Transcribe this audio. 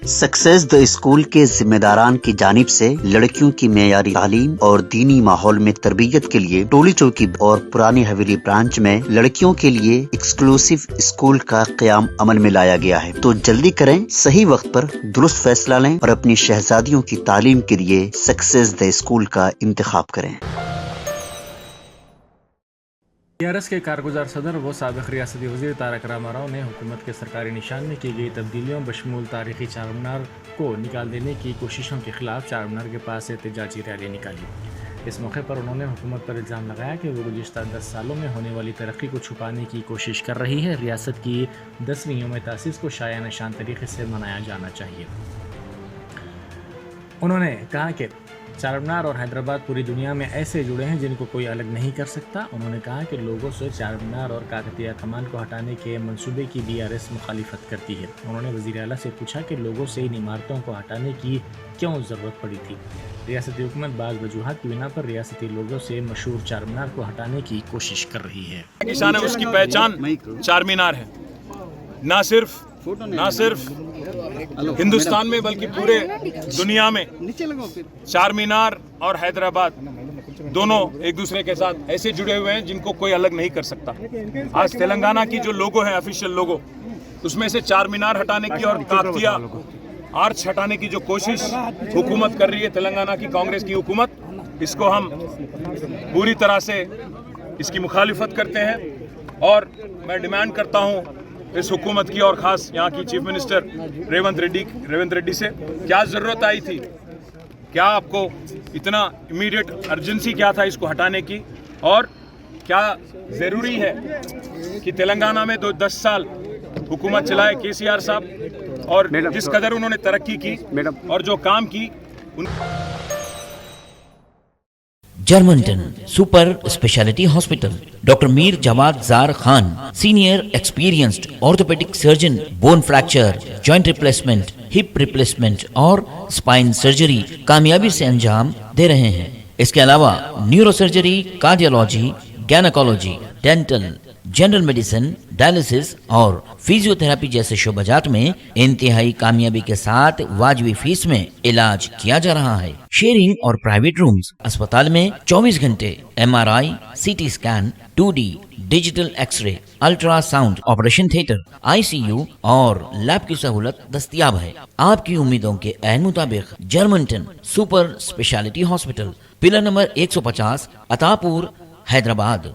Success the school के जिम्मेदारान की जानिब से लड़कियों की मेयारी तालीम और दीनी माहौल में तरबियत के लिए टोली चौकी और पुरानी हवेली ब्रांच में लड़कियों के लिए एक्सक्लूसिव स्कूल का क़याम अमल में लाया गया है। तो जल्दी करें, सही वक्त पर दुरुस्त फैसला लें और अपनी शहजादियों की तालीम के लिए सक्सेस द स्कूल का इंतखाब करें। टीआरएस के कारगुजार सदर व साबिक़ रियासती वज़ीर तारक रामाराव ने हुकूमत के सरकारी निशान में की गई तब्दीलियों बशमूल तारीखी चारमीनार को निकाल देने की कोशिशों के खिलाफ चारमीनार के पास एहतजाजी रैली निकाली। इस मौके पर उन्होंने हुकूमत पर इल्ज़ाम लगाया कि वो गुज़िश्ता 10 सालों में होने वाली तरक्की को छुपाने की कोशिश कर रही है। रियासत की 10वीं यौम तासीस को शाया निशान तरीके से मनाया जाना चाहिए। उन्होंने कहा कि चारमीनार और हैदराबाद पूरी दुनिया में ऐसे जुड़े हैं जिनको कोई अलग नहीं कर सकता। उन्होंने कहा कि लोगों से चारमीनार और काकतिया कमान को हटाने के मंसूबे की बीआरएस मुखालिफत करती है। उन्होंने वज़ीर आला से पूछा कि लोगों से इन इमारतों को हटाने की क्यों ज़रूरत पड़ी थी। रियासती हुकूमत बाज़ वजूहात की बिना पर रियासती लोगों से मशहूर चारमीनार को हटाने की कोशिश कर रही है। किसान है, उसकी पहचान चारमीनार है। ना सिर्फ हिंदुस्तान में बल्कि पूरे दुनिया में चारमीनार और हैदराबाद दोनों एक दूसरे के साथ ऐसे जुड़े हुए हैं जिनको कोई अलग नहीं कर सकता। आज तेलंगाना की जो लोगो है, ऑफिशियल लोगो, उसमें से चारमीनार हटाने की और काकतिया आर्च हटाने की जो कोशिश हुकूमत कर रही है, तेलंगाना की कांग्रेस की हुकूमत, इसको हम पूरी तरह से इसकी मुखालिफत करते हैं। और मैं डिमांड करता हूँ इस हुकूमत की और ख़ास यहाँ की चीफ मिनिस्टर रेवंत रेड्डी से, क्या ज़रूरत आई थी, क्या आपको इतना इमीडिएट अर्जेंसी क्या था इसको हटाने की, और क्या ज़रूरी है कि तेलंगाना में 10 साल हुकूमत चलाए केसीआर साहब, और जिस कदर उन्होंने तरक्की की और जो काम की जर्मनटन super speciality hospital, doctor Mir Jawad Jar Khan, senior experienced orthopaedic surgeon, bone fracture, joint replacement, hip replacement और स्पाइन सर्जरी कामयाबी से अंजाम दे रहे हैं। इसके अलावा neuro surgery, cardiology, gynaecology, dental, general medicine, dialysis और फिजियोथेरेपी जैसे शोबाजात में इंतहाई कामयाबी के साथ वाजबी फीस में इलाज किया जा रहा है। शेयरिंग और प्राइवेट रूम्स, अस्पताल में 24 घंटे MRI, CT scan, 2D digital x ray, ultrasound, operation theatre, ICU और लैब की सहूलत दस्तयाब है। आपकी उम्मीदों के ऐन मुताबिक Germanten super speciality hospital, pillar number 150, Attapur, Hyderabad.